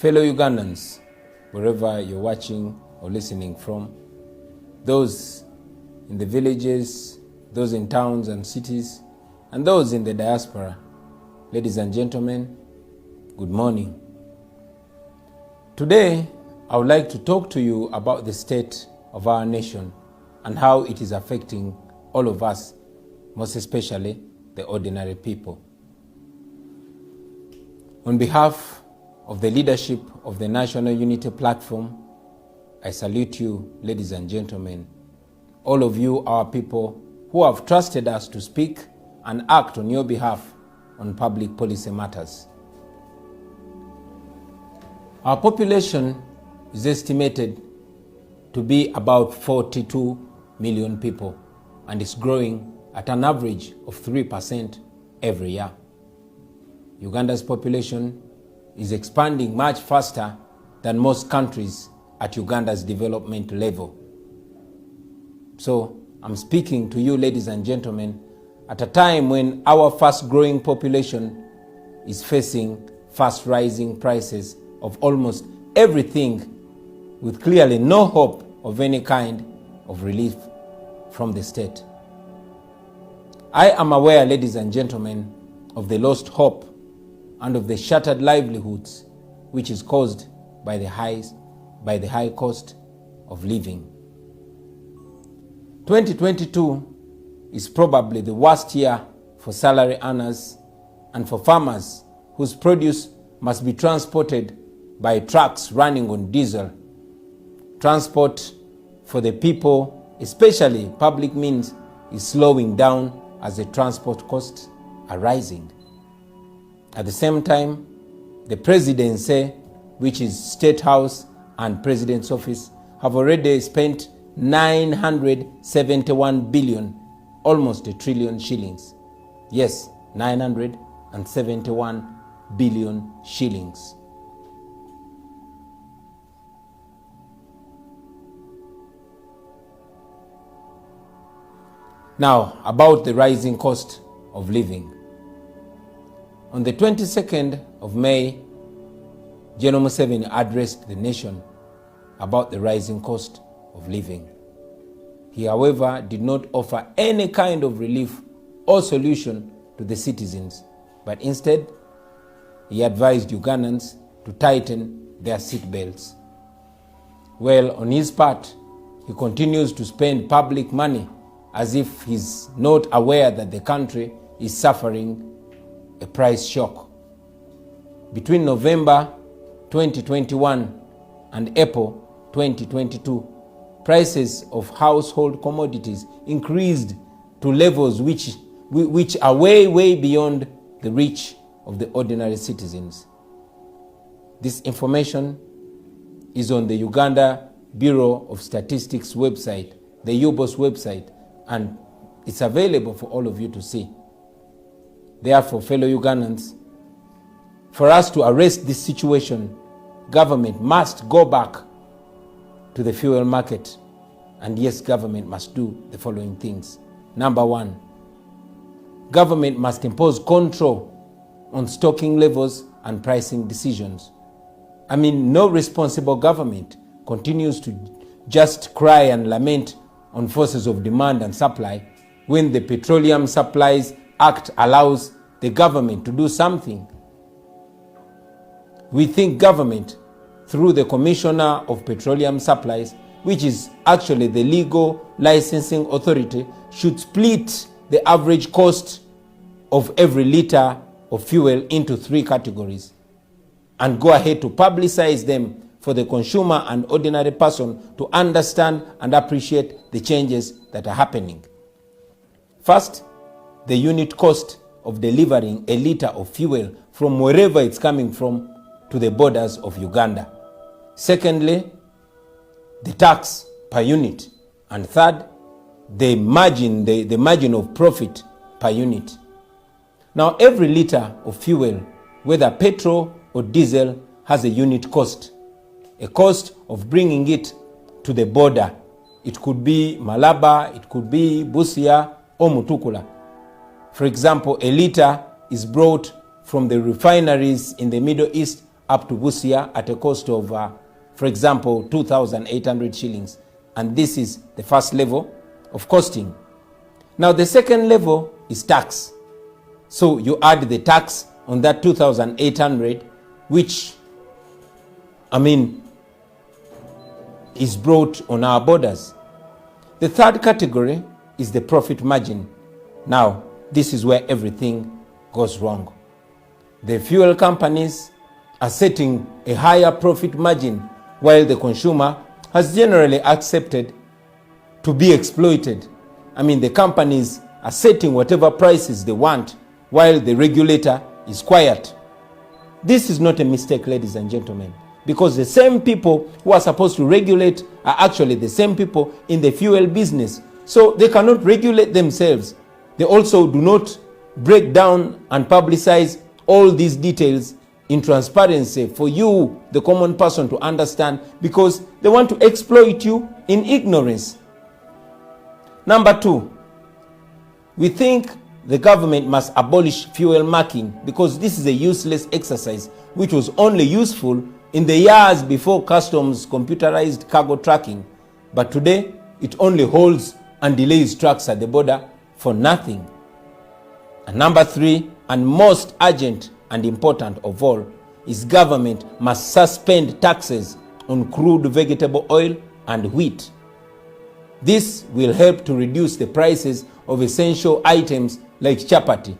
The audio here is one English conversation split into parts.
Fellow Ugandans, wherever you're watching or listening from, those in the villages, those in towns and cities, and those in the diaspora, ladies and gentlemen, good morning. Today, I would like to talk to you about the state of our nation and how it is affecting all of us, most especially the ordinary people. On behalf of the leadership of the National Unity Platform, I salute you, ladies and gentlemen, all of you, our people, who have trusted us to speak and act on your behalf on public policy matters. Our population is estimated to be about 42 million people, and is growing at an average of 3% every year. Uganda's population is expanding much faster than most countries at Uganda's development level. So I'm speaking to you, ladies and gentlemen, at a time when our fast-growing population is facing fast-rising prices of almost everything, with clearly no hope of any kind of relief from the state. I am aware, ladies and gentlemen, of the lost hope and of the shattered livelihoods which is caused by the high cost of living. 2022 is probably the worst year for salary earners and for farmers whose produce must be transported by trucks running on diesel. Transport for the people, especially public means, is slowing down as the transport costs are rising. At the same time, the presidency, which is State House and President's Office, have already spent 971 billion, almost a trillion shillings. Yes, 971 billion shillings. Now, about the rising cost of living. On the 22nd of May, General Museveni addressed the nation about the rising cost of living. He, however, did not offer any kind of relief or solution to the citizens, but instead, he advised Ugandans to tighten their seatbelts. Well, on his part, he continues to spend public money as if he's not aware that the country is suffering a price shock. Between November 2021 and April 2022, prices of household commodities increased to levels which are way beyond the reach of the ordinary citizens. This information is on the Uganda Bureau of Statistics website, the UBOS website, and it's available for all of you to see. Therefore, fellow Ugandans, for us to arrest this situation, government must go back to the fuel market. And yes, government must do the following things. Number one, government must impose control on stocking levels and pricing decisions. I mean, no responsible government continues to just cry and lament on forces of demand and supply when the Petroleum Supplies Act allows the government to do something. We think government, through the Commissioner of Petroleum Supplies, which is actually the legal licensing authority, should split the average cost of every liter of fuel into 3 categories and go ahead to publicize them for the consumer and ordinary person to understand and appreciate the changes that are happening. First, the unit cost of delivering a liter of fuel from wherever it's coming from to the borders of Uganda. Secondly, the tax per unit. And third, the margin of profit per unit. Now, every liter of fuel, whether petrol or diesel, has a unit cost. A cost of bringing it to the border. It could be Malaba, it could be Busia or Mutukula. For example, a liter is brought from the refineries in the Middle East up to Busia at a cost of, for example, 2,800 shillings. And this is the first level of costing. Now, the second level is tax. So you add the tax on that 2,800, which, is brought on our borders. The third category is the profit margin. Now, this is where everything goes wrong. The fuel companies are setting a higher profit margin while the consumer has generally accepted to be exploited. The companies are setting whatever prices they want while the regulator is quiet. This is not a mistake, ladies and gentlemen, because the same people who are supposed to regulate are actually the same people in the fuel business. So they cannot regulate themselves. They also do not break down and publicize all these details in transparency for you, the common person, to understand, because they want to exploit you in ignorance. Number two, we think the government must abolish fuel marking because this is a useless exercise which was only useful in the years before customs computerized cargo tracking. But today, it only holds and delays trucks at the border for nothing. And number three, and most urgent and important of all, is government must suspend taxes on crude vegetable oil and wheat. This will help to reduce the prices of essential items like chapati.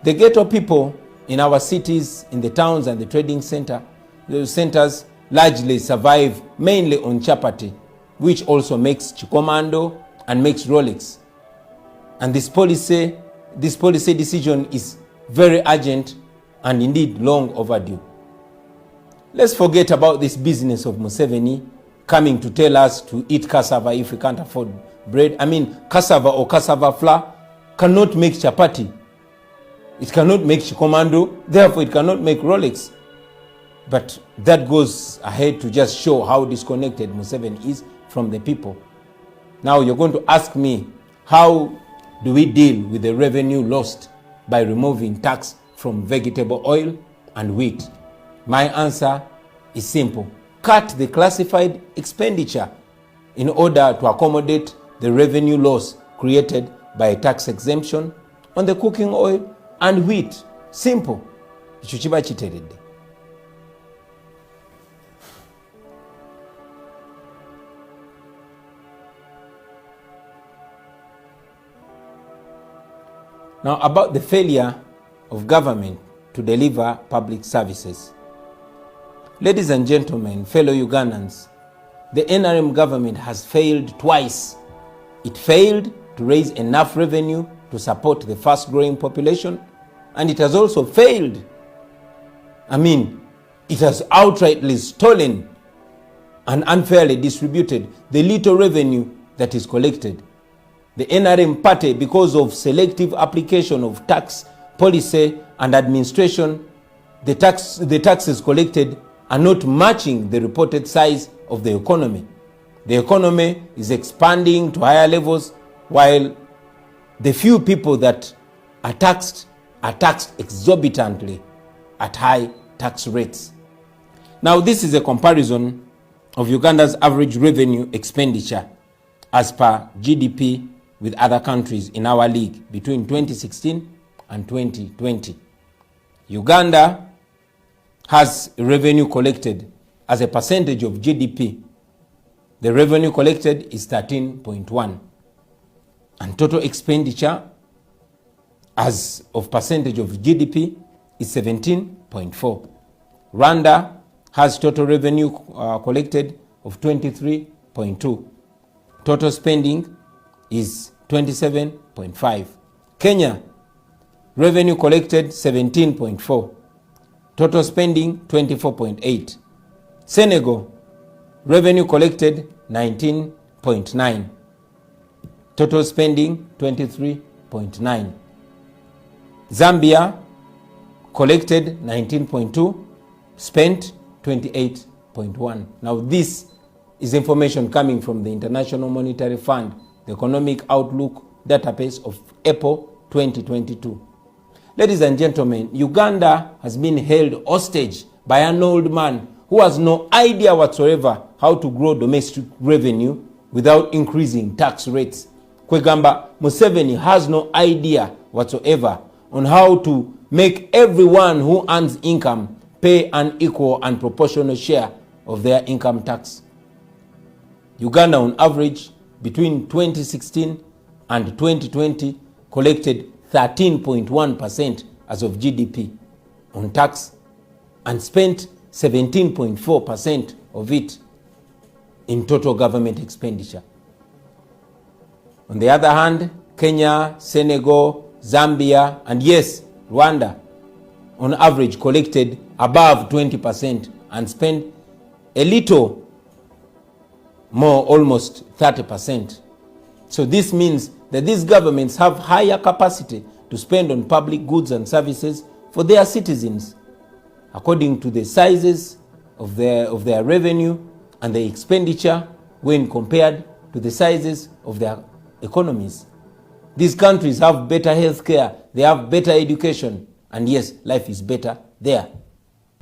The ghetto people in our cities, in the towns and the trading centers largely survive mainly on chapati, which also makes chikomando and makes Rolex. And this policy decision is very urgent and indeed long overdue. Let's forget about this business of Museveni coming to tell us to eat cassava if we can't afford bread. Cassava or cassava flour cannot make chapati. It cannot make chikomando, therefore it cannot make Rolex. But that goes ahead to just show how disconnected Museveni is from the people. Now you're going to ask me, how do we deal with the revenue lost by removing tax from vegetable oil and wheat? My answer is simple. Cut the classified expenditure in order to accommodate the revenue loss created by a tax exemption on the cooking oil and wheat. Simple. Now, about the failure of government to deliver public services. Ladies and gentlemen, fellow Ugandans, the NRM government has failed twice. It failed to raise enough revenue to support the fast-growing population, and it has also failed. It has outrightly stolen and unfairly distributed the little revenue that is collected. The NRM party, because of selective application of tax policy and administration, the taxes collected are not matching the reported size of the economy. The economy is expanding to higher levels, while the few people that are taxed exorbitantly at high tax rates. Now, this is a comparison of Uganda's average revenue expenditure as per GDP with other countries in our league between 2016 and 2020. Uganda has revenue collected as a percentage of GDP. The revenue collected is 13.1, and total expenditure as of percentage of GDP is 17.4. Rwanda has total revenue collected of 23.2. Total spending is 27.5. Kenya, revenue collected 17.4. Total spending 24.8. Senegal, revenue collected 19.9. Total spending 23.9. Zambia collected 19.2, spent 28.1. Now this is information coming from the International Monetary Fund, the Economic Outlook database of April 2022. Ladies and gentlemen, Uganda has been held hostage by an old man who has no idea whatsoever how to grow domestic revenue without increasing tax rates. Kwegamba, Museveni has no idea whatsoever on how to make everyone who earns income pay an equal and proportional share of their income tax. Uganda, on average, between 2016 and 2020, collected 13.1% as of GDP on tax and spent 17.4% of it in total government expenditure. On the other hand, Kenya, Senegal, Zambia, and yes, Rwanda, on average collected above 20% and spent a little more, almost 30%. So this means that these governments have higher capacity to spend on public goods and services for their citizens, according to the sizes of their revenue and the expenditure when compared to the sizes of their economies. These countries have better health care, they have better education, and yes, life is better there.